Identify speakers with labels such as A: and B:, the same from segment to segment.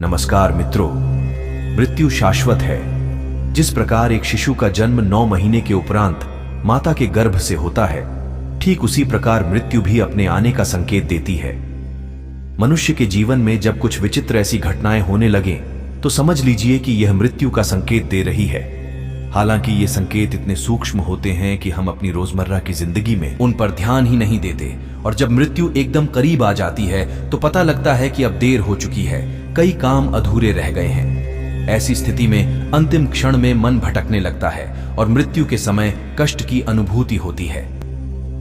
A: नमस्कार मित्रों, मृत्यु शाश्वत है। जिस प्रकार एक शिशु का जन्म 9 महीने के उपरांत माता के गर्भ से होता है, ठीक उसी प्रकार मृत्यु भी अपने आने का संकेत देती है। मनुष्य के जीवन में जब कुछ विचित्र ऐसी घटनाएं होने लगें, तो समझ लीजिए कि यह मृत्यु का संकेत दे रही है। हालांकि ये संकेत इतने सूक्ष्म होते हैं कि हम अपनी रोजमर्रा की जिंदगी में उन पर ध्यान ही नहीं देते, और जब मृत्यु एकदम करीब आ जाती है तो पता लगता है कि अब देर हो चुकी है, कई काम अधूरे रह गए हैं। ऐसी स्थिति में अंतिम क्षण में मन भटकने लगता है और मृत्यु के समय कष्ट की अनुभूति होती है।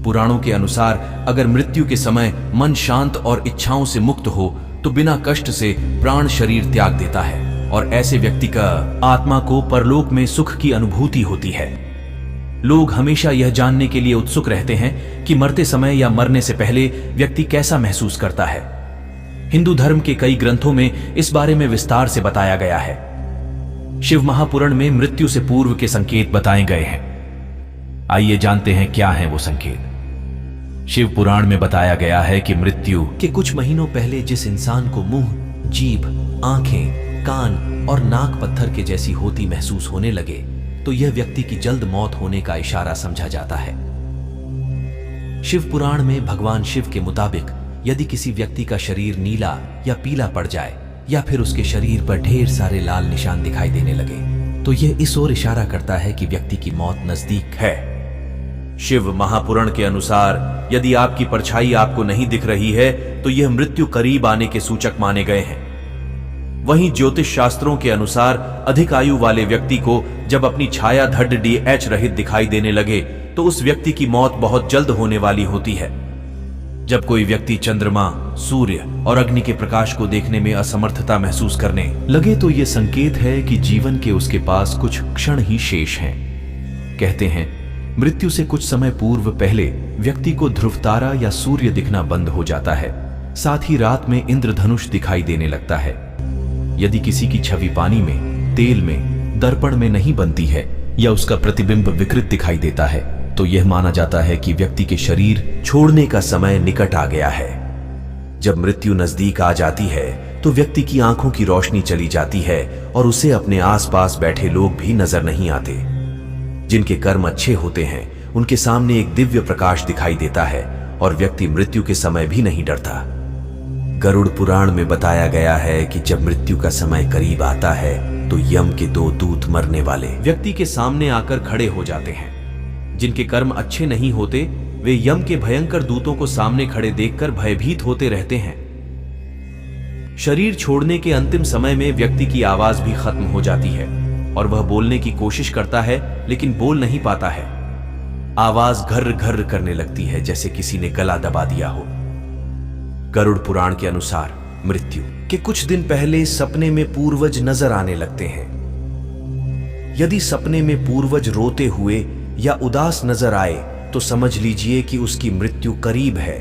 A: पुराणों के अनुसार अगर मृत्यु के समय मन शांत और इच्छाओं से मुक्त हो तो बिना कष्ट से प्राण शरीर त्याग देता है, और ऐसे व्यक्ति का आत्मा को परलोक में सुख की अनुभूति होती है। लोग हमेशा यह जानने के लिए उत्सुक रहते हैं कि मरते समय या मरने से पहले व्यक्ति कैसा महसूस करता है। हिंदू धर्म के कई ग्रंथों में इस बारे में विस्तार से बताया गया है। शिव महापुराण में मृत्यु से पूर्व के संकेत बताए गए हैं। आइए जानते हैं क्या है वो संकेत। शिव पुराण में बताया गया है कि मृत्यु के कुछ महीनों पहले जिस इंसान को मुंह, जीभ, आंखें, कान और नाक पत्थर के जैसी होती महसूस होने लगे, तो यह व्यक्ति की जल्द मौत होने का इशारा समझा जाता है। शिव पुराण में भगवान शिव के मुताबिक यदि किसी व्यक्ति का शरीर नीला या पीला पड़ जाए, या फिर उसके शरीर पर ढेर सारे लाल निशान दिखाई देने लगे, तो यह इस ओर इशारा करता है कि व्यक्ति की मौत नजदीक है। शिव महापुराण के अनुसार यदि आपकी परछाई आपको नहीं दिख रही है तो यह मृत्यु करीब आने के सूचक माने गए हैं। वहीं ज्योतिष शास्त्रों के अनुसार अधिक आयु वाले व्यक्ति को जब अपनी छाया धड़ DH रहित दिखाई देने लगे तो उस व्यक्ति की मौत बहुत जल्द होने वाली होती है। जब कोई व्यक्ति चंद्रमा, सूर्य और अग्नि के प्रकाश को देखने में असमर्थता महसूस करने लगे तो यह संकेत है कि जीवन के उसके पास कुछ क्षण ही शेष हैं। कहते हैं मृत्यु से कुछ समय पूर्व पहले व्यक्ति को ध्रुव तारा या सूर्य दिखना बंद हो जाता है, साथ ही रात में इंद्रधनुष दिखाई देने लगता है। यदि किसी की छवि पानी में, तेल में, दर्पण में नहीं बनती है या उसका प्रतिबिंब विकृत दिखाई देता है, तो यह माना जाता है कि व्यक्ति के शरीर छोड़ने का समय निकट आ गया है। जब मृत्यु नजदीक आ जाती है तो व्यक्ति की आंखों की रोशनी चली जाती है और उसे अपने आसपास बैठे लोग भी नजर नहीं आते। जिनके कर्म अच्छे होते हैं उनके सामने एक दिव्य प्रकाश दिखाई देता है और व्यक्ति मृत्यु के समय भी नहीं डरता। गरुड़ पुराण में बताया गया है कि जब मृत्यु का समय करीब आता है तो यम के 2 दूत मरने वाले व्यक्ति के सामने आकर खड़े हो जाते हैं। जिनके कर्म अच्छे नहीं होते वे यम के भयंकर दूतों को सामने खड़े देखकर भयभीत होते रहते हैं। शरीर छोड़ने के अंतिम समय में व्यक्ति की आवाज भी खत्म हो जाती है और वह बोलने की कोशिश करता है लेकिन बोल नहीं पाता है। आवाज घर्र घर्र करने लगती है जैसे किसी ने गला दबा दिया हो। गरुड़ पुराण के अनुसार मृत्यु के कुछ दिन पहले सपने में पूर्वज नजर आने लगते हैं। यदि सपने में पूर्वज रोते हुए या उदास नजर आए तो समझ लीजिए कि उसकी मृत्यु करीब है।